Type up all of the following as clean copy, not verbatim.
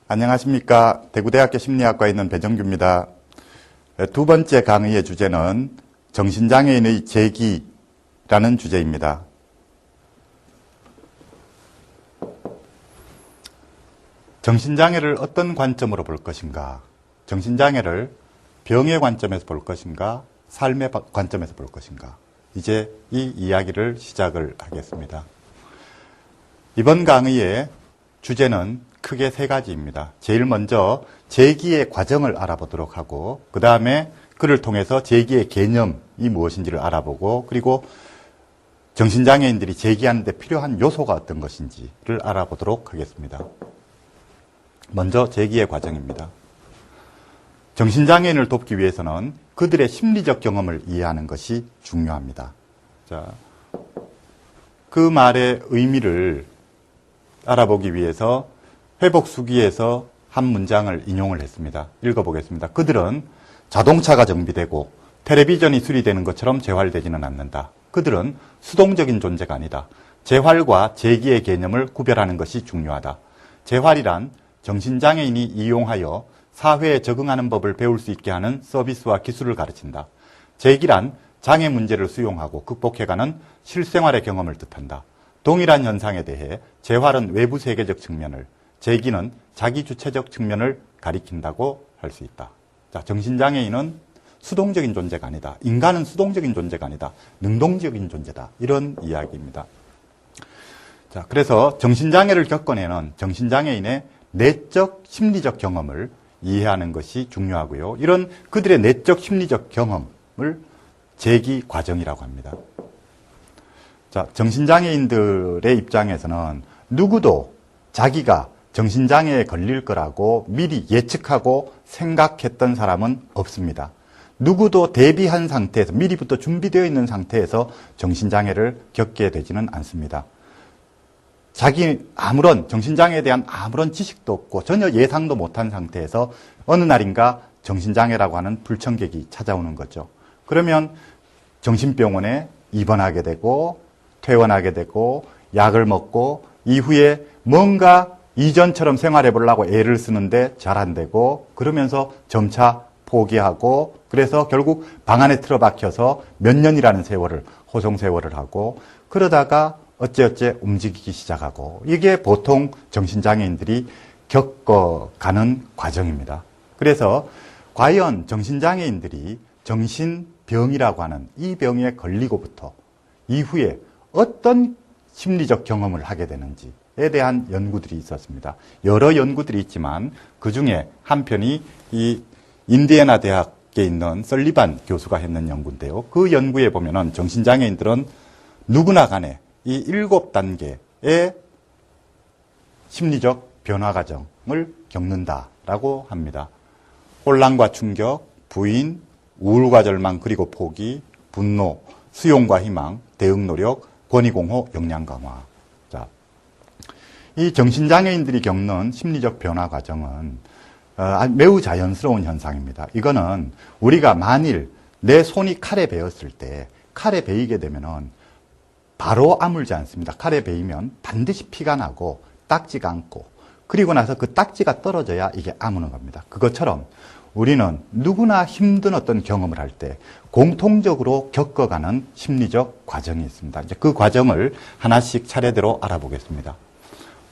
안녕하십니까. 대구대학교 심리학과에 있는 배정규입니다. 두 번째 강의의 주제는 정신장애인의 재기라는 주제입니다. 정신장애를 어떤 관점으로 볼 것인가? 정신장애를 병의 관점에서 볼 것인가? 삶의 관점에서 볼 것인가? 이제 이 이야기를 시작을 하겠습니다. 이번 강의의 주제는 크게 세 가지입니다. 제일 먼저 재기의 과정을 알아보도록 하고, 그 다음에 그를 통해서 재기의 개념이 무엇인지를 알아보고, 그리고 정신장애인들이 재기하는 데 필요한 요소가 어떤 것인지를 알아보도록 하겠습니다. 먼저 재기의 과정입니다. 정신장애인을 돕기 위해서는 그들의 심리적 경험을 이해하는 것이 중요합니다. 자, 그 말의 의미를 알아보기 위해서 회복수기에서 한 문장을 인용을 했습니다. 읽어보겠습니다. 그들은 자동차가 정비되고 텔레비전이 수리되는 것처럼 재활되지는 않는다. 그들은 수동적인 존재가 아니다. 재활과 재기의 개념을 구별하는 것이 중요하다. 재활이란 정신장애인이 이용하여 사회에 적응하는 법을 배울 수 있게 하는 서비스와 기술을 가르친다. 재기란 장애 문제를 수용하고 극복해가는 실생활의 경험을 뜻한다. 동일한 현상에 대해 재활은 외부 세계적 측면을, 재기는 자기 주체적 측면을 가리킨다고 할 수 있다. 자, 정신장애인은 수동적인 존재가 아니다. 인간은 수동적인 존재가 아니다. 능동적인 존재다. 이런 이야기입니다. 자, 그래서 정신장애를 겪어내는 정신장애인의 내적 심리적 경험을 이해하는 것이 중요하고요. 이런 그들의 내적 심리적 경험을 재기 과정이라고 합니다. 자, 정신장애인들의 입장에서는 누구도 자기가 정신장애에 걸릴 거라고 미리 예측하고 생각했던 사람은 없습니다. 누구도 대비한 상태에서, 미리부터 준비되어 있는 상태에서 정신장애를 겪게 되지는 않습니다. 아무런 정신장애에 대한 아무런 지식도 없고 전혀 예상도 못한 상태에서 어느 날인가 정신장애라고 하는 불청객이 찾아오는 거죠. 그러면 정신병원에 입원하게 되고 퇴원하게 되고 약을 먹고 이후에 뭔가 이전처럼 생활해 보려고 애를 쓰는데 잘 안 되고, 그러면서 점차 포기하고, 그래서 결국 방 안에 틀어박혀서 몇 년이라는 세월을, 호송 세월을 하고, 그러다가 어째어째 움직이기 시작하고, 이게 보통 정신장애인들이 겪어가는 과정입니다. 그래서 과연 정신장애인들이 정신병이라고 하는 이 병에 걸리고부터 이후에 어떤 심리적 경험을 하게 되는지에 대한 연구들이 있었습니다. 여러 연구들이 있지만 그 중에 한 편이 이 인디애나 대학에 있는 설리반 교수가 했는 연구인데요. 그 연구에 보면은 정신장애인들은 누구나 간에 이 7단계의 심리적 변화 과정을 겪는다라고 합니다. 혼란과 충격, 부인, 우울과 절망 그리고 포기, 분노, 수용과 희망, 대응 노력, 권위공호, 역량 강화. 자, 이 정신장애인들이 겪는 심리적 변화 과정은 매우 자연스러운 현상입니다. 이거는 우리가 만일 내 손이 칼에 베었을 때, 칼에 베이게 되면은 바로 아물지 않습니다. 칼에 베이면 반드시 피가 나고 딱지가 않고, 그리고 나서 그 딱지가 떨어져야 이게 아무는 겁니다. 그것처럼 우리는 누구나 힘든 어떤 경험을 할 때 공통적으로 겪어가는 심리적 과정이 있습니다. 이제 그 과정을 하나씩 차례대로 알아보겠습니다.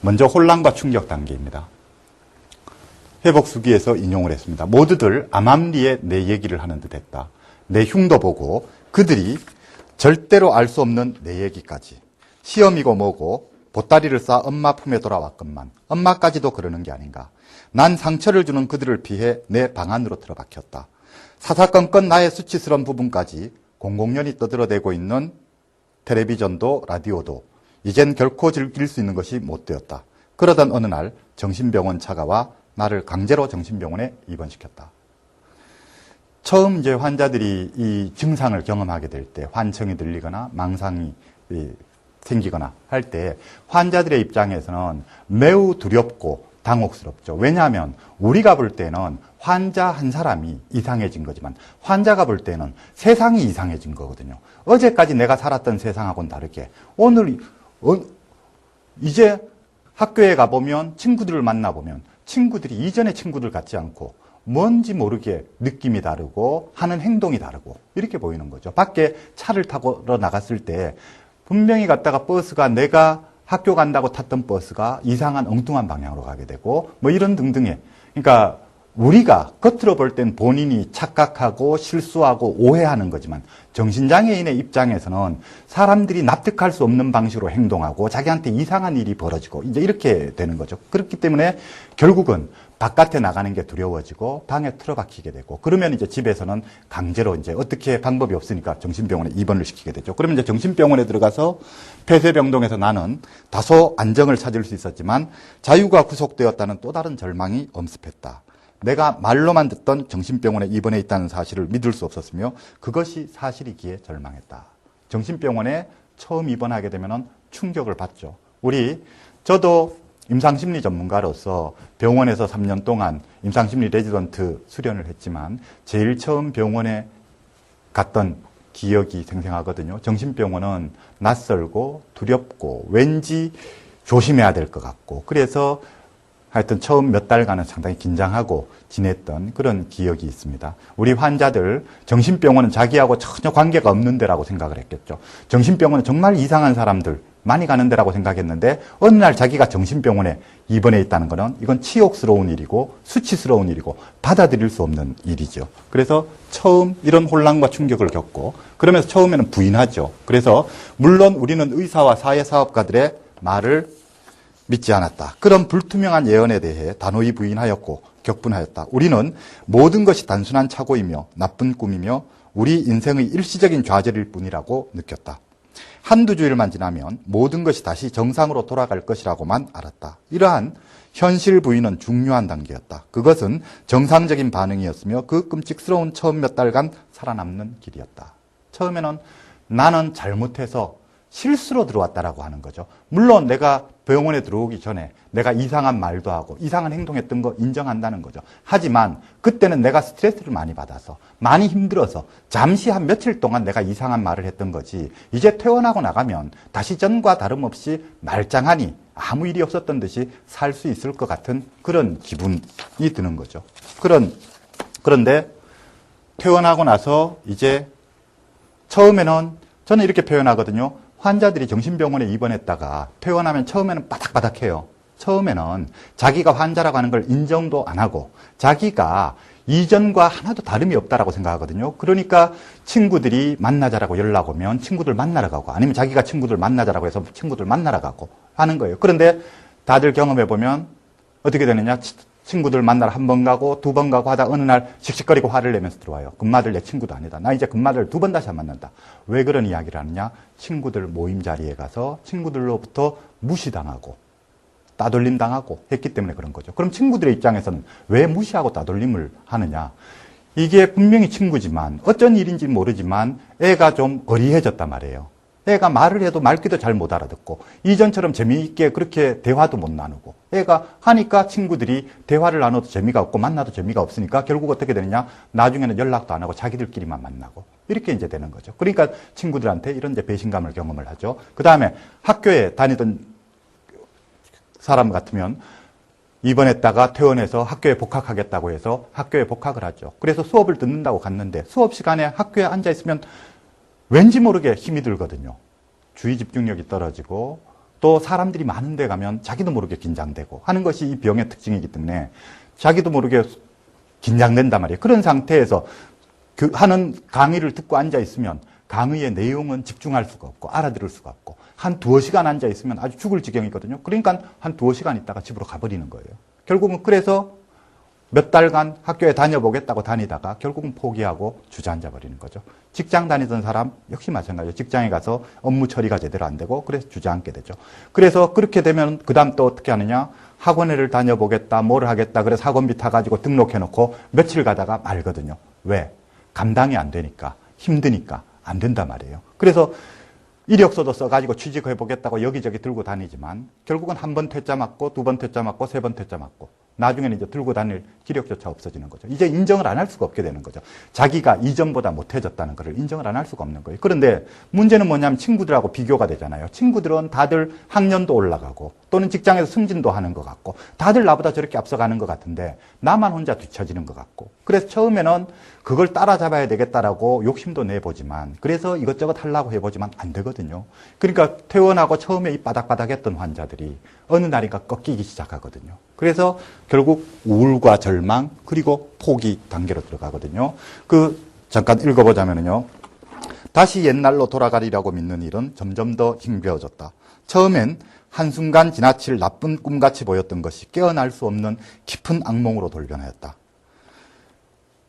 먼저 혼란과 충격 단계입니다. 회복수기에서 인용을 했습니다. 모두들 암암리에 내 얘기를 하는 듯 했다. 내 흉도 보고 그들이 절대로 알 수 없는 내 얘기까지. 시험이고 뭐고 보따리를 싸 엄마 품에 돌아왔건만 엄마까지도 그러는 게 아닌가. 난 상처를 주는 그들을 피해 내 방 안으로 들어박혔다. 사사건건 나의 수치스러운 부분까지 공공연히 떠들어대고 있는 텔레비전도 라디오도 이젠 결코 즐길 수 있는 것이 못 되었다. 그러던 어느 날 정신병원 차가 나를 강제로 정신병원에 입원시켰다. 처음 이제 환자들이 이 증상을 경험하게 될 때, 환청이 들리거나 망상이 생기거나 할 때 환자들의 입장에서는 매우 두렵고 당혹스럽죠. 왜냐하면 우리가 볼 때는 환자 한 사람이 이상해진 거지만 환자가 볼 때는 세상이 이상해진 거거든요. 어제까지 내가 살았던 세상하고는 다르게 오늘 이제 학교에 가보면 친구들을 만나보면 친구들이 이전의 친구들 같지 않고 뭔지 모르게 느낌이 다르고 하는 행동이 다르고 이렇게 보이는 거죠. 밖에 차를 타고 나갔을 때 분명히 갔다가 버스가 내가 학교 간다고 탔던 버스가 이상한 엉뚱한 방향으로 가게 되고 뭐 이런 등등의, 그러니까 우리가 겉으로 볼 땐 본인이 착각하고 실수하고 오해하는 거지만 정신장애인의 입장에서는 사람들이 납득할 수 없는 방식으로 행동하고 자기한테 이상한 일이 벌어지고 이제 이렇게 되는 거죠. 그렇기 때문에 결국은 바깥에 나가는 게 두려워지고 방에 틀어박히게 되고, 그러면 이제 집에서는 강제로 이제 어떻게 방법이 없으니까 정신병원에 입원을 시키게 되죠. 그러면 이제 정신병원에 들어가서 폐쇄병동에서 나는 다소 안정을 찾을 수 있었지만 자유가 구속되었다는 또 다른 절망이 엄습했다. 내가 말로만 듣던 정신병원에 입원해 있다는 사실을 믿을 수 없었으며 그것이 사실이기에 절망했다. 정신병원에 처음 입원하게 되면 충격을 받죠. 저도 임상심리 전문가로서 병원에서 3년 동안 임상심리 레지던트 수련을 했지만 제일 처음 병원에 갔던 기억이 생생하거든요. 정신병원은 낯설고 두렵고 왠지 조심해야 될 것 같고, 그래서 하여튼 처음 몇 달간은 상당히 긴장하고 지냈던 그런 기억이 있습니다. 우리 환자들 정신병원은 자기하고 전혀 관계가 없는 데라고 생각을 했겠죠. 정신병원은 정말 이상한 사람들 많이 가는 데라고 생각했는데 어느 날 자기가 정신병원에 입원해 있다는 것은 이건 치욕스러운 일이고 수치스러운 일이고 받아들일 수 없는 일이죠. 그래서 처음 이런 혼란과 충격을 겪고 그러면서 처음에는 부인하죠. 그래서 물론 우리는 의사와 사회사업가들의 말을 믿지 않았다. 그런 불투명한 예언에 대해 단호히 부인하였고 격분하였다. 우리는 모든 것이 단순한 착오이며 나쁜 꿈이며 우리 인생의 일시적인 좌절일 뿐이라고 느꼈다. 한두 주일만 지나면 모든 것이 다시 정상으로 돌아갈 것이라고만 알았다. 이러한 현실 부인은 중요한 단계였다. 그것은 정상적인 반응이었으며 그 끔찍스러운 처음 몇 달간 살아남는 길이었다. 처음에는 나는 잘못해서 실수로 들어왔다라고 하는 거죠. 물론 내가 병원에 들어오기 전에 내가 이상한 말도 하고 이상한 행동했던 거 인정한다는 거죠. 하지만 그때는 내가 스트레스를 많이 받아서 많이 힘들어서 잠시 한 며칠 동안 내가 이상한 말을 했던 거지, 이제 퇴원하고 나가면 다시 전과 다름없이 말짱하니 아무 일이 없었던 듯이 살 수 있을 것 같은 그런 기분이 드는 거죠. 그런데 퇴원하고 나서 이제 처음에는 저는 이렇게 표현하거든요. 환자들이 정신병원에 입원했다가 퇴원하면 처음에는 바닥바닥해요. 처음에는 자기가 환자라고 하는 걸 인정도 안 하고 자기가 이전과 하나도 다름이 없다라고 생각하거든요. 그러니까 친구들이 만나자라고 연락 오면 친구들 만나러 가고, 아니면 자기가 친구들 만나자라고 해서 친구들 만나러 가고 하는 거예요. 그런데 다들 경험해 보면 어떻게 되느냐? 친구들 만나러 한 번 가고 두 번 가고 하다 어느 날 씩씩거리고 화를 내면서 들어와요. 금마들 내 친구도 아니다. 나 이제 금마들 두 번 다시 안 만난다. 왜 그런 이야기를 하느냐? 친구들 모임 자리에 가서 친구들로부터 무시당하고 따돌림 당하고 했기 때문에 그런 거죠. 그럼 친구들의 입장에서는 왜 무시하고 따돌림을 하느냐? 이게 분명히 친구지만 어쩐 일인지 모르지만 애가 좀 어리해졌단 말이에요. 애가 말을 해도 말귀도 잘 못 알아듣고 이전처럼 재미있게 그렇게 대화도 못 나누고, 애가 하니까 친구들이 대화를 나눠도 재미가 없고 만나도 재미가 없으니까 결국 어떻게 되느냐? 나중에는 연락도 안 하고 자기들끼리만 만나고 이렇게 이제 되는 거죠. 그러니까 친구들한테 이런 이제 배신감을 경험을 하죠. 그 다음에 학교에 다니던 사람 같으면 입원했다가 퇴원해서 학교에 복학하겠다고 해서 학교에 복학을 하죠. 그래서 수업을 듣는다고 갔는데 수업 시간에 학교에 앉아 있으면 왠지 모르게 힘이 들거든요. 주의 집중력이 떨어지고 또 사람들이 많은 데 가면 자기도 모르게 긴장되고 하는 것이 이 병의 특징이기 때문에 자기도 모르게 긴장된단 말이에요. 그런 상태에서 하는 강의를 듣고 앉아 있으면 강의의 내용은 집중할 수가 없고 알아들을 수가 없고 한 두어 시간 앉아 있으면 아주 죽을 지경이거든요. 그러니까 한 두어 시간 있다가 집으로 가버리는 거예요. 결국은 그래서 몇 달간 학교에 다녀보겠다고 다니다가 결국은 포기하고 주저앉아 버리는 거죠. 직장 다니던 사람 역시 마찬가지예요. 직장에 가서 업무 처리가 제대로 안 되고 그래서 주저앉게 되죠. 그래서 그렇게 되면 그 다음 또 어떻게 하느냐? 학원을 다녀보겠다, 뭘 하겠다, 그래서 학원비 타가지고 등록해놓고 며칠 가다가 말거든요. 왜? 감당이 안 되니까, 힘드니까 안 된단 말이에요. 그래서 이력서도 써가지고 취직해보겠다고 여기저기 들고 다니지만 결국은 한 번 퇴짜 맞고 두 번 퇴짜 맞고 세 번 퇴짜 맞고 나중에는 이제 들고 다닐 기력조차 없어지는 거죠. 이제 인정을 안 할 수가 없게 되는 거죠. 자기가 이전보다 못해졌다는 것을 인정을 안 할 수가 없는 거예요. 그런데 문제는 뭐냐면 친구들하고 비교가 되잖아요. 친구들은 다들 학년도 올라가고 또는 직장에서 승진도 하는 것 같고 다들 나보다 저렇게 앞서가는 것 같은데 나만 혼자 뒤처지는 것 같고 그래서 처음에는 그걸 따라잡아야 되겠다라고 욕심도 내보지만 그래서 이것저것 하려고 해보지만 안 되거든요. 그러니까 퇴원하고 처음에 이 바닥바닥했던 환자들이 어느 날인가 꺾이기 시작하거든요. 그래서 결국 우울과 절망 그리고 포기 단계로 들어가거든요. 잠깐 읽어보자면요. 다시 옛날로 돌아가리라고 믿는 일은 점점 더 힘겨워졌다. 처음엔 한순간 지나칠 나쁜 꿈같이 보였던 것이 깨어날 수 없는 깊은 악몽으로 돌변하였다.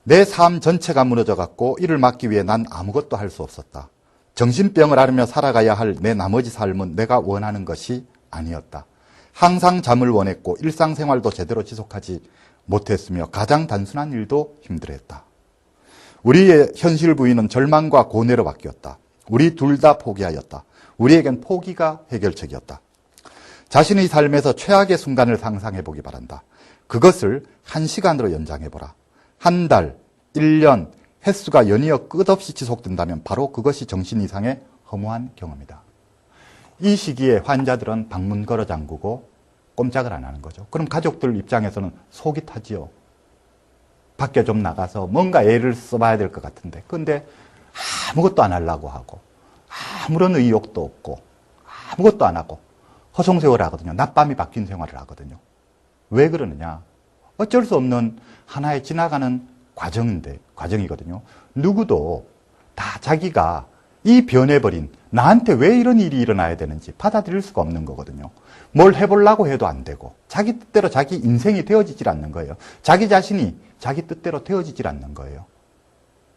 내 삶 전체가 무너져갔고 이를 막기 위해 난 아무것도 할 수 없었다. 정신병을 앓으며 살아가야 할 내 나머지 삶은 내가 원하는 것이 아니었다. 항상 잠을 원했고 일상생활도 제대로 지속하지 못했으며 가장 단순한 일도 힘들어했다. 우리의 현실 부위는 절망과 고뇌로 바뀌었다. 우리 둘 다 포기하였다. 우리에겐 포기가 해결책이었다. 자신의 삶에서 최악의 순간을 상상해보기 바란다. 그것을 1시간으로 연장해보라. 한 달, 1년, 횟수가 연이어 끝없이 지속된다면 바로 그것이 정신 이상의 허무한 경험이다. 이 시기에 환자들은 방문 걸어 잠그고 꼼짝을 안 하는 거죠. 그럼 가족들 입장에서는 속이 타지요. 밖에 좀 나가서 뭔가 애를 써봐야 될 것 같은데 근데 아무것도 안 하려고 하고 아무런 의욕도 없고 아무것도 안 하고 허송세월을 하거든요. 낮밤이 바뀐 생활을 하거든요. 왜 그러느냐? 어쩔 수 없는 하나의 지나가는 과정이거든요. 누구도 다 자기가 이 변해버린 나한테 왜 이런 일이 일어나야 되는지 받아들일 수가 없는 거거든요. 뭘 해보려고 해도 안 되고 자기 뜻대로 자기 인생이 되어지질 않는 거예요. 자기 자신이 자기 뜻대로 되어지질 않는 거예요.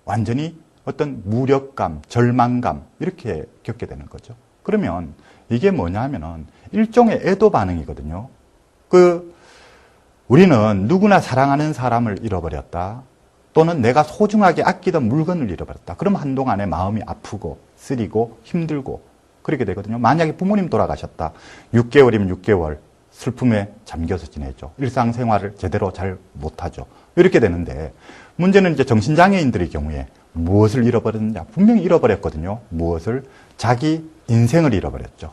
완전히 어떤 무력감, 절망감 이렇게 겪게 되는 거죠. 그러면 이게 뭐냐 하면은 일종의 애도 반응이거든요. 우리는 누구나 사랑하는 사람을 잃어버렸다. 또는 내가 소중하게 아끼던 물건을 잃어버렸다. 그럼 한동안에 마음이 아프고 쓰리고 힘들고 그렇게 되거든요. 만약에 부모님 돌아가셨다. 6개월이면 6개월 슬픔에 잠겨서 지내죠. 일상생활을 제대로 잘 못하죠. 이렇게 되는데 문제는 이제 정신장애인들의 경우에 무엇을 잃어버렸느냐. 분명히 잃어버렸거든요. 무엇을? 자기 인생을 잃어버렸죠.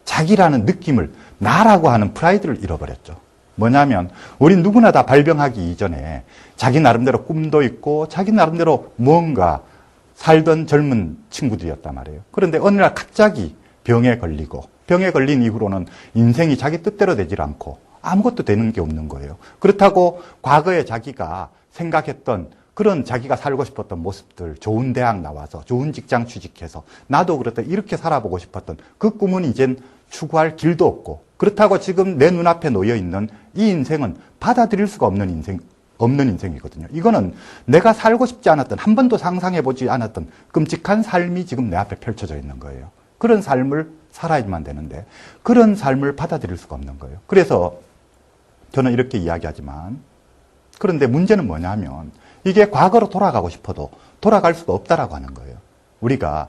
자기라는 느낌을 나라고 하는 프라이드를 잃어버렸죠. 뭐냐면 우리 누구나 다 발병하기 이전에 자기 나름대로 꿈도 있고 자기 나름대로 뭔가 살던 젊은 친구들이었단 말이에요. 그런데 어느 날 갑자기 병에 걸리고 병에 걸린 이후로는 인생이 자기 뜻대로 되질 않고 아무것도 되는 게 없는 거예요. 그렇다고 과거에 자기가 생각했던 그런 자기가 살고 싶었던 모습들, 좋은 대학 나와서 좋은 직장 취직해서 나도 그렇다 이렇게 살아보고 싶었던 그 꿈은 이젠 추구할 길도 없고 그렇다고 지금 내 눈앞에 놓여있는 이 인생은 받아들일 수가 없는 인생이거든요. 이거는 내가 살고 싶지 않았던 한 번도 상상해보지 않았던 끔찍한 삶이 지금 내 앞에 펼쳐져 있는 거예요. 그런 삶을 살아야만 되는데 그런 삶을 받아들일 수가 없는 거예요. 그래서 저는 이렇게 이야기하지만 그런데 문제는 뭐냐면 이게 과거로 돌아가고 싶어도 돌아갈 수가 없다라고 하는 거예요. 우리가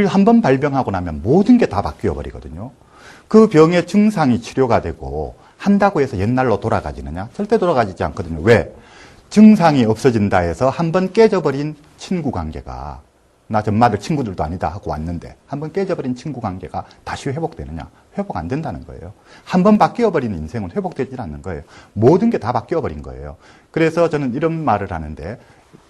한 번 발병하고 나면 모든 게 다 바뀌어 버리거든요. 그 병의 증상이 치료가 되고 한다고 해서 옛날로 돌아가지느냐? 절대 돌아가지 않거든요. 왜? 증상이 없어진다 해서 한 번 깨져버린 친구 관계가 나 전마들 친구들도 아니다 하고 왔는데 한 번 깨져버린 친구 관계가 다시 회복되느냐? 회복 안 된다는 거예요. 한 번 바뀌어버린 인생은 회복되지 않는 거예요. 모든 게 다 바뀌어버린 거예요. 그래서 저는 이런 말을 하는데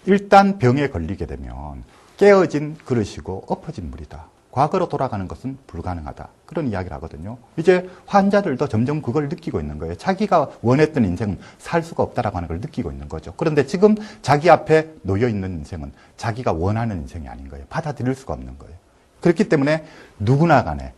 일단 병에 걸리게 되면 깨어진 그릇이고 엎어진 물이다. 과거로 돌아가는 것은 불가능하다. 그런 이야기를 하거든요. 이제 환자들도 점점 그걸 느끼고 있는 거예요. 자기가 원했던 인생은 살 수가 없다라고 하는 걸 느끼고 있는 거죠. 그런데 지금 자기 앞에 놓여있는 인생은 자기가 원하는 인생이 아닌 거예요. 받아들일 수가 없는 거예요. 그렇기 때문에 누구나 간에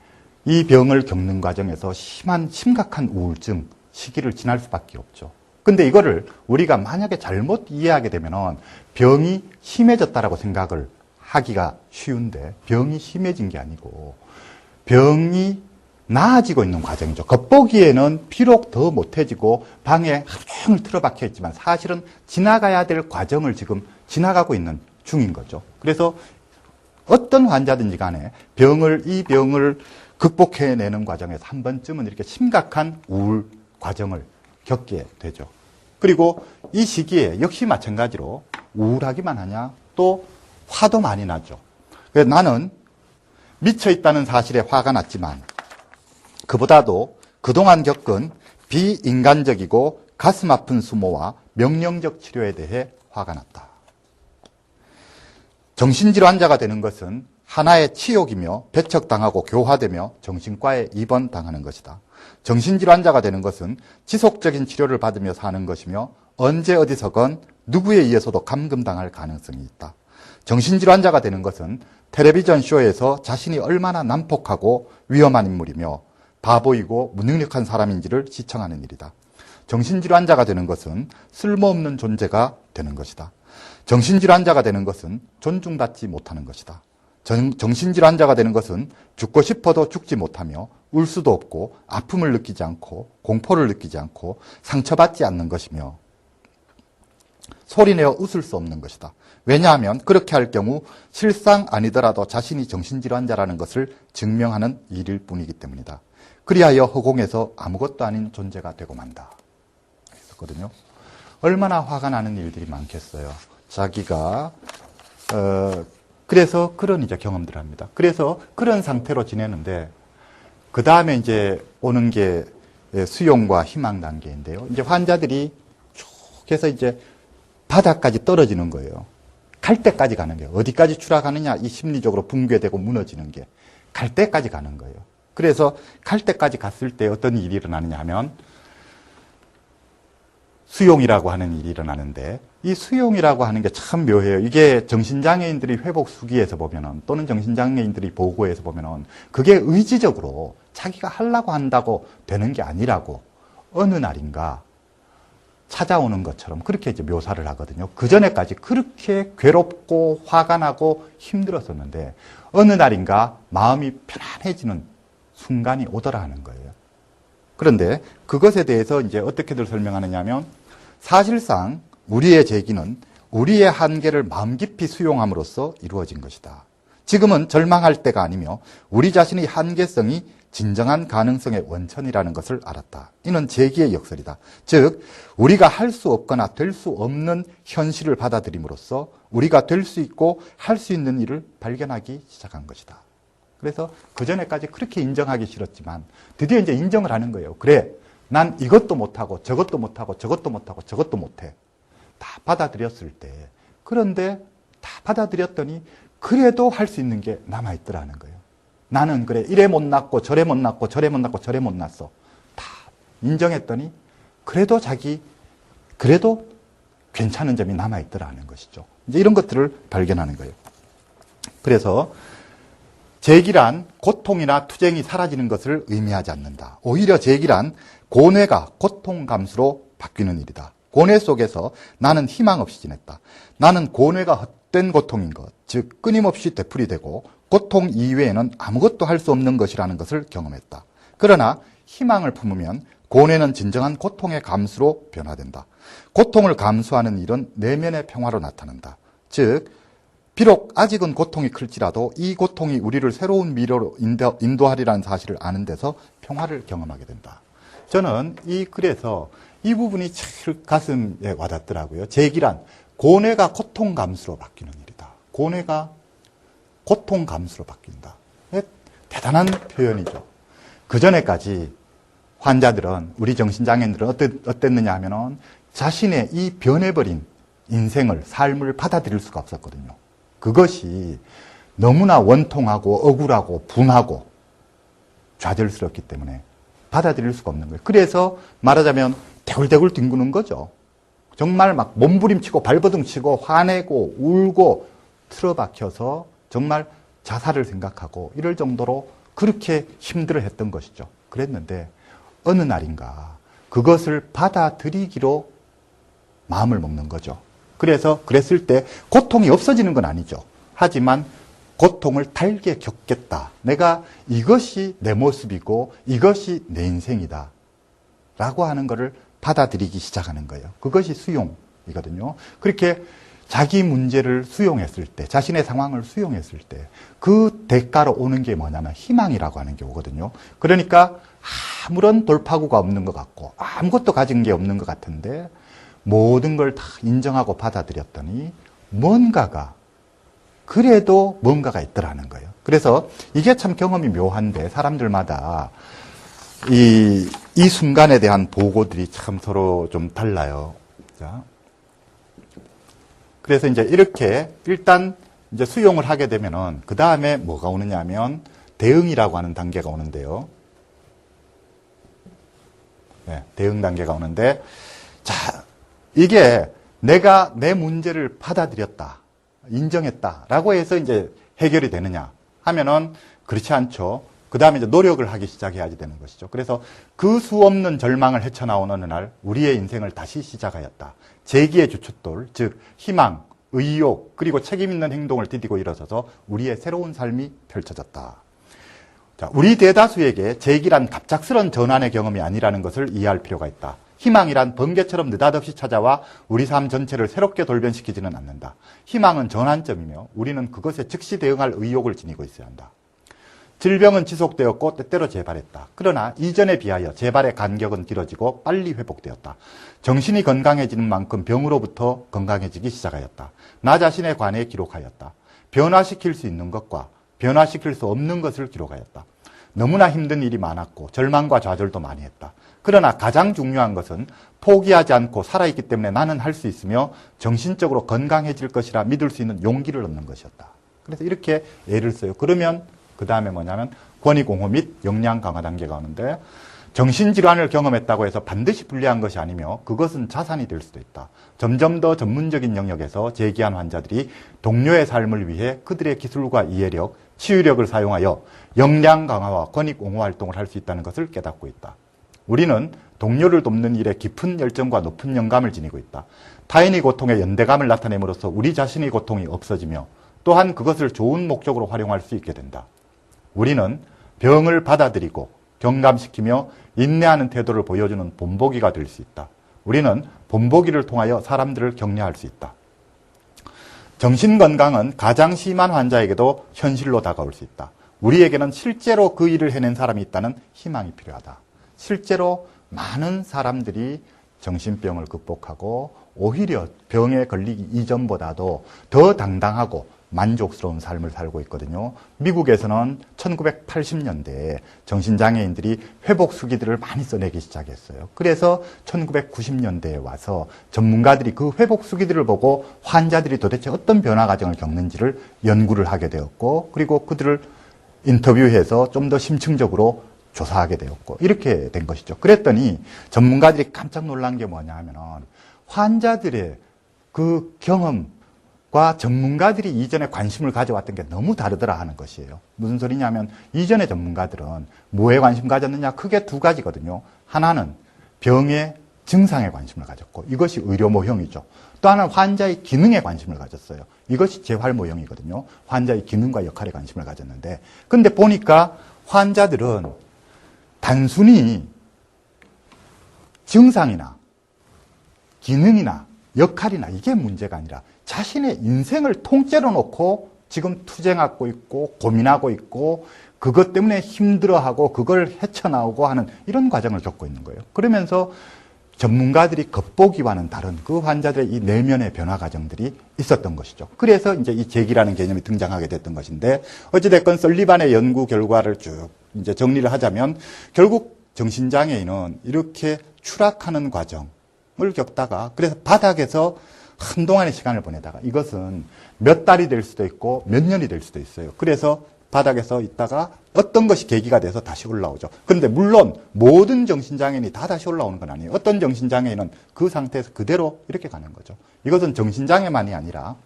이 병을 겪는 과정에서 심각한 우울증 시기를 지날 수밖에 없죠. 근데 이거를 우리가 만약에 잘못 이해하게 되면은 병이 심해졌다라고 생각을 하기가 쉬운데 병이 심해진 게 아니고 병이 나아지고 있는 과정이죠. 겉보기에는 비록 더 못해지고 방에 하루 종일 틀어박혀 있지만 사실은 지나가야 될 과정을 지금 지나가고 있는 중인 거죠. 그래서 어떤 환자든지 간에 이 병을 극복해내는 과정에서 한 번쯤은 이렇게 심각한 우울 과정을 겪게 되죠. 그리고 이 시기에 역시 마찬가지로 우울하기만 하냐? 또 화도 많이 나죠. 그래서 나는 미쳐있다는 사실에 화가 났지만 그보다도 그동안 겪은 비인간적이고 가슴 아픈 수모와 명령적 치료에 대해 화가 났다. 정신질환자가 되는 것은 하나의 치욕이며 배척당하고 교화되며 정신과에 입원당하는 것이다. 정신질환자가 되는 것은 지속적인 치료를 받으며 사는 것이며 언제 어디서건 누구에 의해서도 감금당할 가능성이 있다. 정신질환자가 되는 것은 텔레비전 쇼에서 자신이 얼마나 난폭하고 위험한 인물이며 바보이고 무능력한 사람인지를 시청하는 일이다. 정신질환자가 되는 것은 쓸모없는 존재가 되는 것이다. 정신질환자가 되는 것은 존중받지 못하는 것이다. 정신질환자가 되는 것은 죽고 싶어도 죽지 못하며 울 수도 없고 아픔을 느끼지 않고 공포를 느끼지 않고 상처받지 않는 것이며 소리내어 웃을 수 없는 것이다. 왜냐하면 그렇게 할 경우 실상 아니더라도 자신이 정신질환자라는 것을 증명하는 일일 뿐이기 때문이다. 그리하여 허공에서 아무것도 아닌 존재가 되고 만다. 했었거든요. 얼마나 화가 나는 일들이 많겠어요. 자기가 그래서 그런 이제 경험들을 합니다. 그래서 그런 상태로 지내는데 그 다음에 이제 오는 게 수용과 희망 단계인데요. 이제 환자들이 쭉 해서 이제 바닥까지 떨어지는 거예요. 갈 때까지 가는 거예요. 어디까지 추락하느냐, 이 심리적으로 붕괴되고 무너지는 게 갈 때까지 가는 거예요. 그래서 갈 때까지 갔을 때 어떤 일이 일어나느냐 하면 수용이라고 하는 일이 일어나는데 이 수용이라고 하는 게 참 묘해요. 이게 정신장애인들이 회복 수기에서 보면은 또는 정신장애인들이 보고에서 보면은 그게 의지적으로 자기가 하려고 한다고 되는 게 아니라고 어느 날인가 찾아오는 것처럼 그렇게 이제 묘사를 하거든요. 그 전에까지 그렇게 괴롭고 화가 나고 힘들었었는데 어느 날인가 마음이 편안해지는 순간이 오더라 하는 거예요. 그런데 그것에 대해서 이제 어떻게들 설명하느냐 하면 사실상 우리의 재기는 우리의 한계를 마음 깊이 수용함으로써 이루어진 것이다. 지금은 절망할 때가 아니며 우리 자신의 한계성이 진정한 가능성의 원천이라는 것을 알았다. 이는 재기의 역설이다. 즉 우리가 할 수 없거나 될 수 없는 현실을 받아들임으로써 우리가 될 수 있고 할 수 있는 일을 발견하기 시작한 것이다. 그래서 그전에까지 그렇게 인정하기 싫었지만 드디어 이제 인정을 하는 거예요. 그래, 난 이것도 못하고 저것도 못하고 저것도 못하고 저것도 못해. 다 받아들였을 때 그런데 다 받아들였더니 그래도 할 수 있는 게 남아있더라는 거예요. 나는 그래 이래 못 났고 저래 못 났고 저래 못 났고 저래 못 났어. 다 인정했더니 그래도 그래도 괜찮은 점이 남아있더라는 것이죠. 이제 이런 것들을 발견하는 거예요. 그래서 재기란 고통이나 투쟁이 사라지는 것을 의미하지 않는다. 오히려 재기란 고뇌가 고통 감수로 바뀌는 일이다. 고뇌 속에서 나는 희망 없이 지냈다. 나는 고뇌가 헛된 고통인 것, 즉 끊임없이 되풀이되고 고통 이외에는 아무것도 할 수 없는 것이라는 것을 경험했다. 그러나 희망을 품으면 고뇌는 진정한 고통의 감수로 변화된다. 고통을 감수하는 일은 내면의 평화로 나타난다. 즉 비록 아직은 고통이 클지라도 이 고통이 우리를 새로운 미래로 인도하리라는 사실을 아는 데서 평화를 경험하게 된다. 저는 이 글에서 이 부분이 제일 가슴에 와닿더라고요. 재기란 고뇌가 고통 감수로 바뀌는 일이다. 고뇌가 고통 감수로 바뀐다. 대단한 표현이죠. 그전에까지 환자들은, 우리 정신장애인들은 어땠느냐 하면은 자신의 이 변해버린 인생을, 삶을 받아들일 수가 없었거든요. 그것이 너무나 원통하고 억울하고 분하고 좌절스럽기 때문에 받아들일 수가 없는 거예요. 그래서 말하자면 대굴대굴 뒹구는 거죠. 정말 막 몸부림치고 발버둥치고 화내고 울고 틀어박혀서 정말 자살을 생각하고 이럴 정도로 그렇게 힘들어했던 것이죠. 그랬는데 어느 날인가 그것을 받아들이기로 마음을 먹는 거죠. 그래서 그랬을 때 고통이 없어지는 건 아니죠. 하지만 고통을 달게 겪겠다. 내가 이것이 내 모습이고 이것이 내 인생이다. 라고 하는 것을 받아들이기 시작하는 거예요. 그것이 수용이거든요. 그렇게 자기 문제를 수용했을 때, 자신의 상황을 수용했을 때 그 대가로 오는 게 뭐냐면 희망이라고 하는 게 오거든요. 그러니까 아무런 돌파구가 없는 것 같고 아무것도 가진 게 없는 것 같은데 모든 걸 다 인정하고 받아들였더니 그래도 뭔가가 있더라는 거예요. 그래서 이게 참 경험이 묘한데 사람들마다 이 순간에 대한 보고들이 참 서로 좀 달라요. 자. 그래서 이제 이렇게 일단 이제 수용을 하게 되면은 그 다음에 뭐가 오느냐 하면 대응이라고 하는 단계가 오는데요. 네, 대응 단계가 오는데, 자, 이게 내가 내 문제를 받아들였다, 인정했다라고 해서 이제 해결이 되느냐 하면은 그렇지 않죠. 그 다음에 이제 노력을 하기 시작해야지 되는 것이죠. 그래서 그 수 없는 절망을 헤쳐나온 어느 날 우리의 인생을 다시 시작하였다. 재기의 주춧돌, 즉 희망, 의욕, 그리고 책임 있는 행동을 디디고 일어서서 우리의 새로운 삶이 펼쳐졌다. 자, 우리 대다수에게 재기란 갑작스런 전환의 경험이 아니라는 것을 이해할 필요가 있다. 희망이란 번개처럼 느닷없이 찾아와 우리 삶 전체를 새롭게 돌변시키지는 않는다. 희망은 전환점이며 우리는 그것에 즉시 대응할 의욕을 지니고 있어야 한다. 질병은 지속되었고 때때로 재발했다. 그러나 이전에 비하여 재발의 간격은 길어지고 빨리 회복되었다. 정신이 건강해지는 만큼 병으로부터 건강해지기 시작하였다. 나 자신에 관해 기록하였다. 변화시킬 수 있는 것과 변화시킬 수 없는 것을 기록하였다. 너무나 힘든 일이 많았고 절망과 좌절도 많이 했다. 그러나 가장 중요한 것은 포기하지 않고 살아있기 때문에 나는 할 수 있으며 정신적으로 건강해질 것이라 믿을 수 있는 용기를 얻는 것이었다. 그래서 이렇게 예를 써요. 그러면 그 다음에 뭐냐면 권위공호 및 역량 강화 단계가 오는데, 정신질환을 경험했다고 해서 반드시 불리한 것이 아니며 그것은 자산이 될 수도 있다. 점점 더 전문적인 영역에서 재기한 환자들이 동료의 삶을 위해 그들의 기술과 이해력, 치유력을 사용하여 역량 강화와 권위공호 활동을 할 수 있다는 것을 깨닫고 있다. 우리는 동료를 돕는 일에 깊은 열정과 높은 영감을 지니고 있다. 타인의 고통에 연대감을 나타냄으로써 우리 자신의 고통이 없어지며 또한 그것을 좋은 목적으로 활용할 수 있게 된다. 우리는 병을 받아들이고 경감시키며 인내하는 태도를 보여주는 본보기가 될 수 있다. 우리는 본보기를 통하여 사람들을 격려할 수 있다. 정신건강은 가장 심한 환자에게도 현실로 다가올 수 있다. 우리에게는 실제로 그 일을 해낸 사람이 있다는 희망이 필요하다. 실제로 많은 사람들이 정신병을 극복하고 오히려 병에 걸리기 이전보다도 더 당당하고 만족스러운 삶을 살고 있거든요. 미국에서는 1980년대에 정신장애인들이 회복 수기들을 많이 써내기 시작했어요. 그래서 1990년대에 와서 전문가들이 그 회복 수기들을 보고 환자들이 도대체 어떤 변화 과정을 겪는지를 연구를 하게 되었고, 그리고 그들을 인터뷰해서 좀 더 심층적으로 조사하게 되었고, 이렇게 된 것이죠. 그랬더니 전문가들이 깜짝 놀란 게 뭐냐 하면은 환자들의 그 경험과 전문가들이 이전에 관심을 가져왔던 게 너무 다르더라 하는 것이에요. 무슨 소리냐면 이전의 전문가들은 뭐에 관심 가졌느냐? 크게 두 가지거든요. 하나는 병의 증상에 관심을 가졌고, 이것이 의료 모형이죠. 또 하나는 환자의 기능에 관심을 가졌어요. 이것이 재활 모형이거든요. 환자의 기능과 역할에 관심을 가졌는데, 근데 보니까 환자들은 단순히 증상이나 기능이나 역할이나 이게 문제가 아니라 자신의 인생을 통째로 놓고 지금 투쟁하고 있고 고민하고 있고 그것 때문에 힘들어하고 그걸 헤쳐나오고 하는 이런 과정을 겪고 있는 거예요. 그러면서 전문가들이 겉보기와는 다른 그 환자들의 이 내면의 변화 과정들이 있었던 것이죠. 그래서 이제 이 재기라는 개념이 등장하게 됐던 것인데, 어찌됐건 설리반의 연구 결과를 쭉 이제 정리를 하자면 결국 정신장애인은 이렇게 추락하는 과정을 겪다가, 그래서 바닥에서 한동안의 시간을 보내다가, 이것은 몇 달이 될 수도 있고 몇 년이 될 수도 있어요. 그래서 바닥에서 있다가 어떤 것이 계기가 돼서 다시 올라오죠. 그런데 물론 모든 정신장애인이 다 다시 올라오는 건 아니에요. 어떤 정신장애인은 그 상태에서 그대로 이렇게 가는 거죠. 이것은 정신장애만이 아니라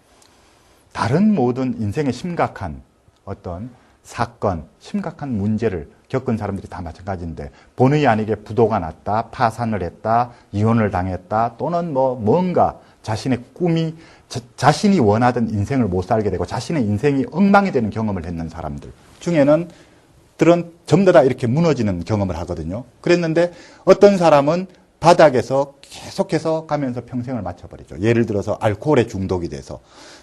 다른 모든 인생의 심각한 어떤 사건, 심각한 문제를 겪은 사람들이 다 마찬가지인데, 본의 아니게 부도가 났다, 파산을 했다, 이혼을 당했다, 또는 뭔가 자신의 꿈이, 자신이 원하던 인생을 못 살게 되고 자신의 인생이 엉망이 되는 경험을 했는 사람들 중에는 들은 전부 다 이렇게 무너지는 경험을 하거든요. 그랬는데 어떤 사람은 바닥에서 계속해서 가면서 평생을 마쳐버리죠. 예를 들어서 알코올에 중독이 돼서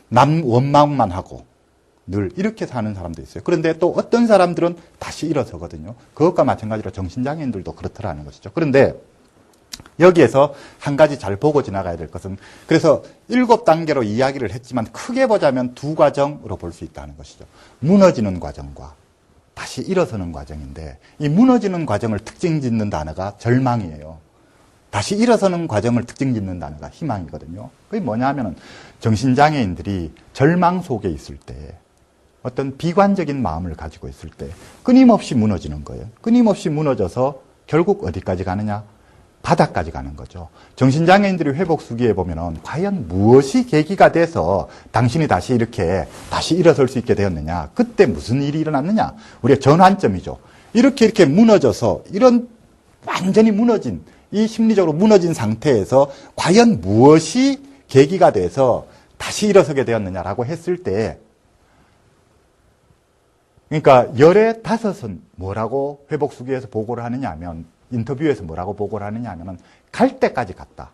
남 원망만 하고 늘 이렇게 사는 사람도 있어요. 그런데 또 어떤 사람들은 다시 일어서거든요. 그것과 마찬가지로 정신장애인들도 그렇더라는 것이죠. 그런데 여기에서 한 가지 잘 보고 지나가야 될 것은, 그래서 7단계로 이야기를 했지만 크게 보자면 두 과정으로 볼 수 있다는 것이죠. 무너지는 과정과 다시 일어서는 과정인데, 이 무너지는 과정을 특징 짓는 단어가 절망이에요. 다시 일어서는 과정을 특징 짓는 단어가 희망이거든요. 그게 뭐냐 하면은 정신장애인들이 절망 속에 있을 때, 어떤 비관적인 마음을 가지고 있을 때 끊임없이 무너지는 거예요. 끊임없이 무너져서 결국 어디까지 가느냐? 바닥까지 가는 거죠. 정신장애인들이 회복수기에 보면은 과연 무엇이 계기가 돼서 당신이 다시 이렇게 다시 일어설 수 있게 되었느냐? 그때 무슨 일이 일어났느냐? 우리가 전환점이죠. 이렇게 무너져서 이런 완전히 무너진, 이 심리적으로 무너진 상태에서 과연 무엇이 계기가 돼서 다시 일어서게 되었느냐라고 했을 때, 그러니까 열의 5은 뭐라고 회복수기에서 보고를 하느냐 하면, 인터뷰에서 뭐라고 보고를 하느냐 하면, 갈 때까지 갔다,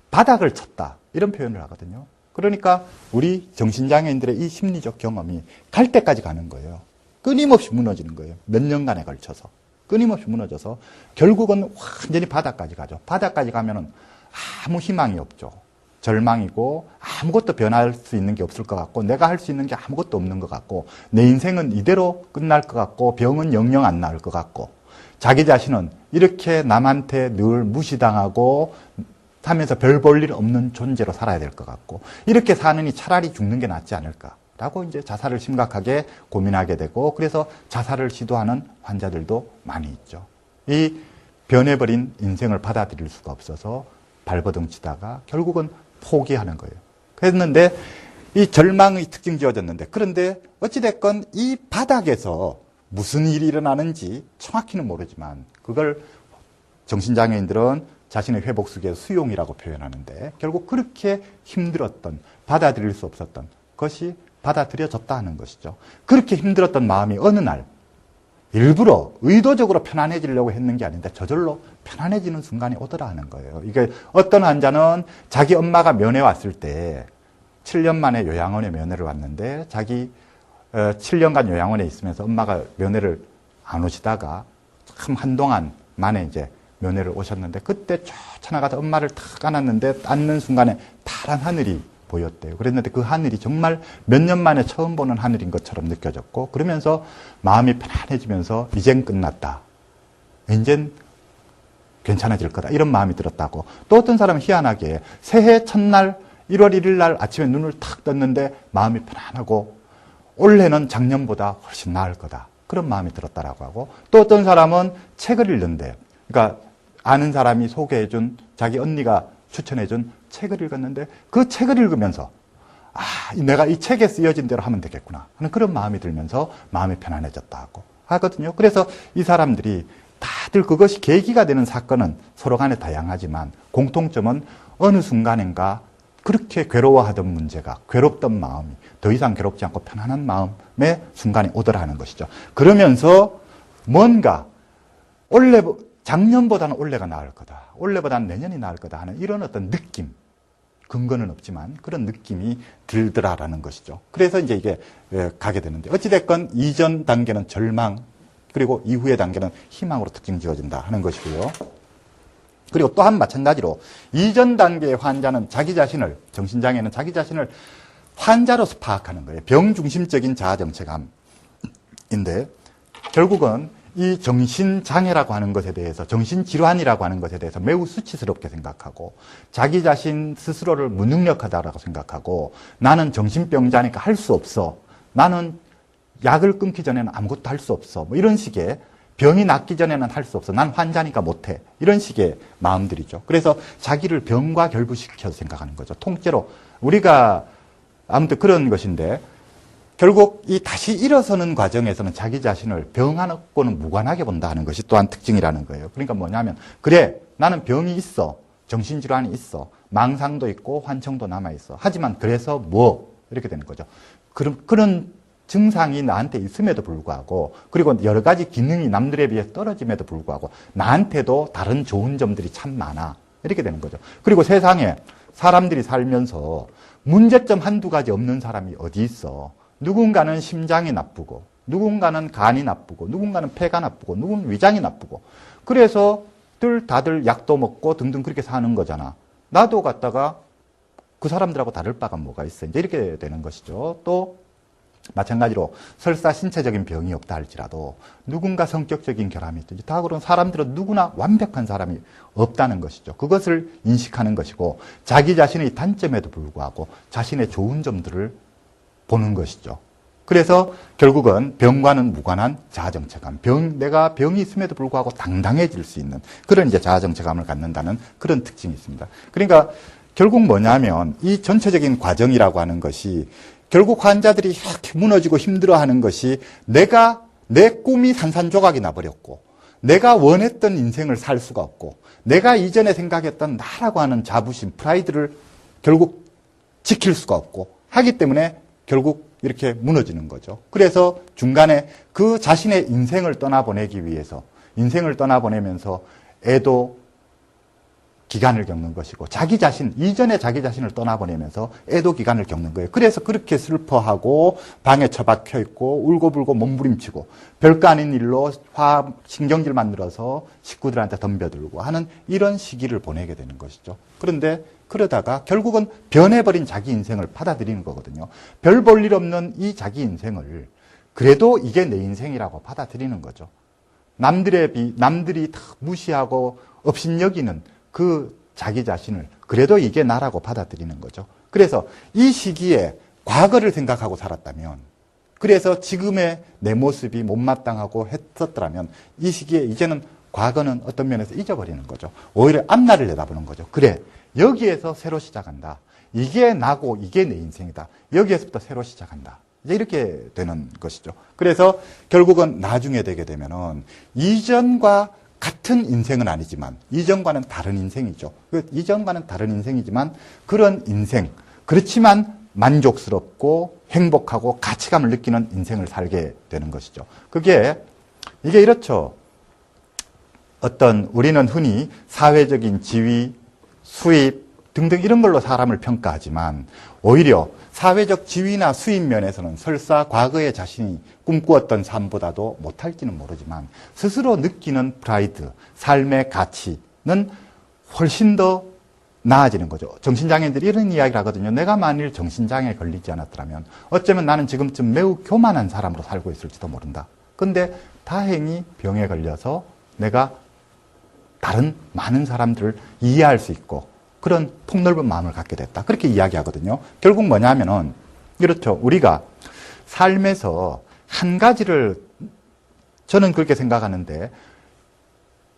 바닥을 쳤다, 이런 표현을 하거든요. 그러니까 우리 정신장애인들의 이 심리적 경험이 갈 때까지 가는 거예요. 끊임없이 무너지는 거예요. 몇 년간에 걸쳐서 끊임없이 무너져서 결국은 완전히 바닥까지 가죠. 바닥까지 가면은 아무 희망이 없죠. 절망이고 아무것도 변할 수 있는 게 없을 것 같고, 내가 할 수 있는 게 아무것도 없는 것 같고, 내 인생은 이대로 끝날 것 같고, 병은 영영 안 나을 것 같고, 자기 자신은 이렇게 남한테 늘 무시당하고 하면서 별 볼 일 없는 존재로 살아야 될 것 같고, 이렇게 사느니 차라리 죽는 게 낫지 않을까라고 이제 자살을 심각하게 고민하게 되고, 그래서 자살을 시도하는 환자들도 많이 있죠. 이 변해버린 인생을 받아들일 수가 없어서 발버둥 치다가 결국은 포기하는 거예요. 그랬는데 이 절망의 특징 지어졌는데, 그런데 어찌됐건 이 바닥에서 무슨 일이 일어나는지 정확히는 모르지만 그걸 정신장애인들은 자신의 회복수기의 수용이라고 표현하는데, 결국 그렇게 힘들었던, 받아들일 수 없었던 것이 받아들여졌다 하는 것이죠. 그렇게 힘들었던 마음이 어느 날 일부러 의도적으로 편안해지려고 했는 게 아닌데 저절로 편안해지는 순간이 오더라 하는 거예요. 이게 어떤 환자는 자기 엄마가 면회 왔을 때 7년 만에 요양원에 면회를 왔는데, 자기 7년간 요양원에 있으면서 엄마가 면회를 안 오시다가 참 한동안 만에 이제 면회를 오셨는데, 그때 쭉 지나가서 엄마를 탁 안았는데 안는 순간에 파란 하늘이 보였대요. 그랬는데 그 하늘이 정말 몇 년 만에 처음 보는 하늘인 것처럼 느껴졌고, 그러면서 마음이 편안해지면서 이젠 끝났다, 이젠 괜찮아질 거다, 이런 마음이 들었다고. 또 어떤 사람은 희한하게 새해 첫날 1월 1일 날 아침에 눈을 탁 떴는데 마음이 편안하고 올해는 작년보다 훨씬 나을 거다, 그런 마음이 들었다라고 하고, 또 어떤 사람은 책을 읽는데, 그러니까 아는 사람이 소개해준, 자기 언니가 추천해준 책을 읽었는데 그 책을 읽으면서 내가 이 책에 쓰여진 대로 하면 되겠구나 하는 그런 마음이 들면서 마음이 편안해졌다고 하거든요. 그래서 이 사람들이 다들 그것이 계기가 되는 사건은 서로 간에 다양하지만 공통점은 어느 순간인가 그렇게 괴로워하던 문제가, 괴롭던 마음이 더 이상 괴롭지 않고 편안한 마음의 순간이 오더라 하는 것이죠. 그러면서 뭔가 작년보다는 올해가 나을 거다, 올해보다는 내년이 나을 거다 하는 이런 어떤 느낌, 근거는 없지만 그런 느낌이 들더라라는 것이죠. 그래서 이제 이게 가게 되는데, 어찌됐건 이전 단계는 절망, 그리고 이후의 단계는 희망으로 특징 지어진다 하는 것이고요. 그리고 또한 마찬가지로 이전 단계의 환자는 자기 자신을, 정신장애는 자기 자신을 환자로서 파악하는 거예요. 병중심적인 자아정체감인데, 결국은 이 정신장애라고 하는 것에 대해서, 정신질환이라고 하는 것에 대해서 매우 수치스럽게 생각하고, 자기 자신 스스로를 무능력하다라고 생각하고, 나는 정신병자니까 할 수 없어, 나는 약을 끊기 전에는 아무것도 할 수 없어, 뭐 이런 식의, 병이 낫기 전에는 할 수 없어, 난 환자니까 못해, 이런 식의 마음들이죠. 그래서 자기를 병과 결부시켜서 생각하는 거죠. 통째로 우리가 아무튼 그런 것인데, 결국 이 다시 일어서는 과정에서는 자기 자신을 병하고는 무관하게 본다 하는 것이 또한 특징이라는 거예요. 그러니까 뭐냐면, 그래, 나는 병이 있어, 정신질환이 있어, 망상도 있고 환청도 남아있어, 하지만 그래서 뭐, 이렇게 되는 거죠. 그런 증상이 나한테 있음에도 불구하고, 그리고 여러 가지 기능이 남들에 비해 떨어짐에도 불구하고 나한테도 다른 좋은 점들이 참 많아, 이렇게 되는 거죠. 그리고 세상에 사람들이 살면서 문제점 한두 가지 없는 사람이 어디 있어. 누군가는 심장이 나쁘고, 누군가는 간이 나쁘고, 누군가는 폐가 나쁘고, 누군가는 위장이 나쁘고, 그래서 다들 약도 먹고 등등 그렇게 사는 거잖아. 나도 갖다가 그 사람들하고 다를 바가 뭐가 있어. 이제 이렇게 되는 것이죠. 또 마찬가지로 설사 신체적인 병이 없다 할지라도 누군가 성격적인 결함이 있든지 다 그런 사람들은 누구나 완벽한 사람이 없다는 것이죠. 그것을 인식하는 것이고 자기 자신의 단점에도 불구하고 자신의 좋은 점들을 보는 것이죠. 그래서 결국은 병과는 무관한 자아정체감, 내가 병이 있음에도 불구하고 당당해질 수 있는 그런 이제 자아정체감을 갖는다는 그런 특징이 있습니다. 그러니까 결국 뭐냐면 이 전체적인 과정이라고 하는 것이 결국 환자들이 이렇게 무너지고 힘들어하는 것이 내 꿈이 산산조각이 나버렸고 내가 원했던 인생을 살 수가 없고 내가 이전에 생각했던 나라고 하는 자부심, 프라이드를 결국 지킬 수가 없고 하기 때문에 결국 이렇게 무너지는 거죠. 그래서 중간에 그 자신의 인생을 떠나보내기 위해서 인생을 떠나보내면서 애도 기간을 겪는 것이고 이전에 자기 자신을 떠나보내면서 애도 기간을 겪는 거예요. 그래서 그렇게 슬퍼하고 방에 처박혀 있고 울고불고 몸부림치고 별거 아닌 일로 신경질 만들어서 식구들한테 덤벼들고 하는 이런 시기를 보내게 되는 것이죠. 그런데 그러다가 결국은 변해버린 자기 인생을 받아들이는 거거든요. 별 볼 일 없는 이 자기 인생을 그래도 이게 내 인생이라고 받아들이는 거죠. 남들이 다 무시하고 업신여기는 그 자기 자신을 그래도 이게 나라고 받아들이는 거죠. 그래서 이 시기에 과거를 생각하고 살았다면, 그래서 지금의 내 모습이 못마땅하고 했었더라면 이 시기에 이제는 과거는 어떤 면에서 잊어버리는 거죠. 오히려 앞날을 내다보는 거죠. 그래, 여기에서 새로 시작한다. 이게 나고 이게 내 인생이다. 여기에서부터 새로 시작한다. 이제 이렇게 되는 것이죠. 그래서 결국은 나중에 되게 되면은 이전과 같은 인생은 아니지만 이전과는 다른 인생이죠. 이전과는 다른 인생이지만 그런 인생, 그렇지만 만족스럽고 행복하고 가치감을 느끼는 인생을 살게 되는 것이죠. 이게 이렇죠. 우리는 흔히 사회적인 지위, 수입 등등 이런 걸로 사람을 평가하지만 오히려 사회적 지위나 수입 면에서는 설사 과거에 자신이 꿈꾸었던 삶보다도 못할지는 모르지만 스스로 느끼는 프라이드, 삶의 가치는 훨씬 더 나아지는 거죠. 정신장애인들이 이런 이야기를 하거든요. 내가 만일 정신장애에 걸리지 않았더라면 어쩌면 나는 지금쯤 매우 교만한 사람으로 살고 있을지도 모른다. 근데 다행히 병에 걸려서 내가 다른 많은 사람들을 이해할 수 있고 그런 폭넓은 마음을 갖게 됐다. 그렇게 이야기하거든요. 결국 뭐냐면은, 그렇죠. 우리가 삶에서 한 가지를, 저는 그렇게 생각하는데,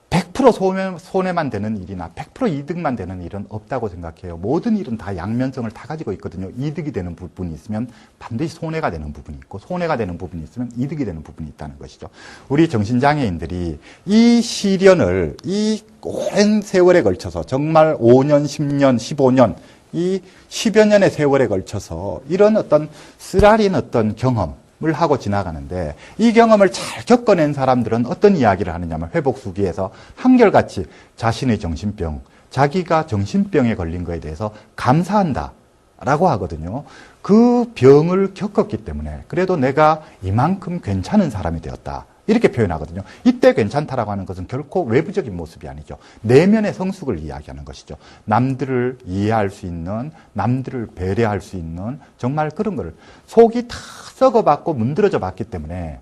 100% 손해만 되는 일이나 100% 이득만 되는 일은 없다고 생각해요. 모든 일은 다 양면성을 다 가지고 있거든요. 이득이 되는 부분이 있으면 반드시 손해가 되는 부분이 있고, 손해가 되는 부분이 있으면 이득이 되는 부분이 있다는 것이죠. 우리 정신장애인들이 이 시련을, 이 오랜 세월에 걸쳐서 정말 5년, 10년, 15년, 이 10여 년의 세월에 걸쳐서 이런 어떤 쓰라린 어떤 경험을 하고 지나가는데, 이 경험을 잘 겪어낸 사람들은 어떤 이야기를 하느냐면 회복수기에서 한결같이 자신의 정신병, 자기가 정신병에 걸린 거에 대해서 감사한다 라고 하거든요. 그 병을 겪었기 때문에 그래도 내가 이만큼 괜찮은 사람이 되었다, 이렇게 표현하거든요. 이때 괜찮다라고 하는 것은 결코 외부적인 모습이 아니죠. 내면의 성숙을 이야기하는 것이죠. 남들을 이해할 수 있는, 남들을 배려할 수 있는 정말 그런 거를 속이 다 썩어봤고 문드러져 봤기 때문에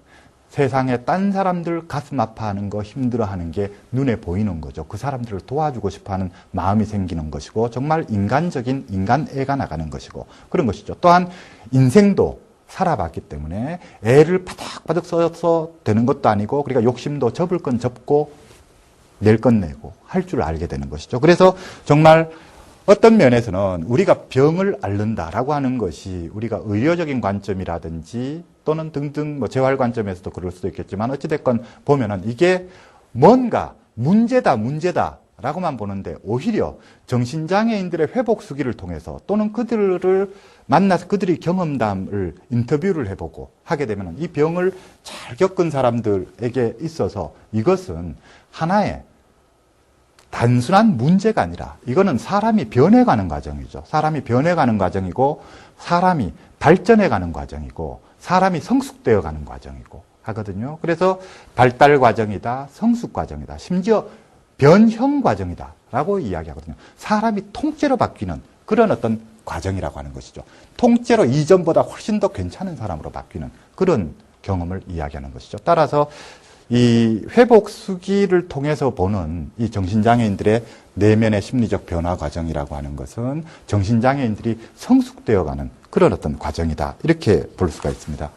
세상에 딴 사람들 가슴 아파하는 거, 힘들어하는 게 눈에 보이는 거죠. 그 사람들을 도와주고 싶어하는 마음이 생기는 것이고 정말 인간적인 인간애가 나가는 것이고 그런 것이죠. 또한 인생도 살아봤기 때문에 애를 바닥바닥 써서 되는 것도 아니고, 그러니까 욕심도 접을 건 접고 낼 건 내고 할 줄 알게 되는 것이죠. 그래서 정말 어떤 면에서는 우리가 병을 앓는다라고 하는 것이 우리가 의료적인 관점이라든지 또는 등등 재활 관점에서도 그럴 수도 있겠지만 어찌됐건 보면은 이게 뭔가 문제다라고만 보는데, 오히려 정신장애인들의 회복수기를 통해서 또는 그들을 만나서 그들의 경험담을 인터뷰를 해보고 하게 되면 이 병을 잘 겪은 사람들에게 있어서 이것은 하나의 단순한 문제가 아니라 이거는 사람이 변해가는 과정이죠. 사람이 변해가는 과정이고 사람이 발전해가는 과정이고 사람이 성숙되어가는 과정이고 하거든요. 그래서 발달 과정이다, 성숙 과정이다. 심지어 변형 과정이다라고 이야기하거든요. 사람이 통째로 바뀌는 그런 어떤 과정이라고 하는 것이죠. 통째로 이전보다 훨씬 더 괜찮은 사람으로 바뀌는 그런 경험을 이야기하는 것이죠. 따라서 이 회복 수기를 통해서 보는 이 정신장애인들의 내면의 심리적 변화 과정이라고 하는 것은 정신장애인들이 성숙되어가는 그런 어떤 과정이다. 이렇게 볼 수가 있습니다.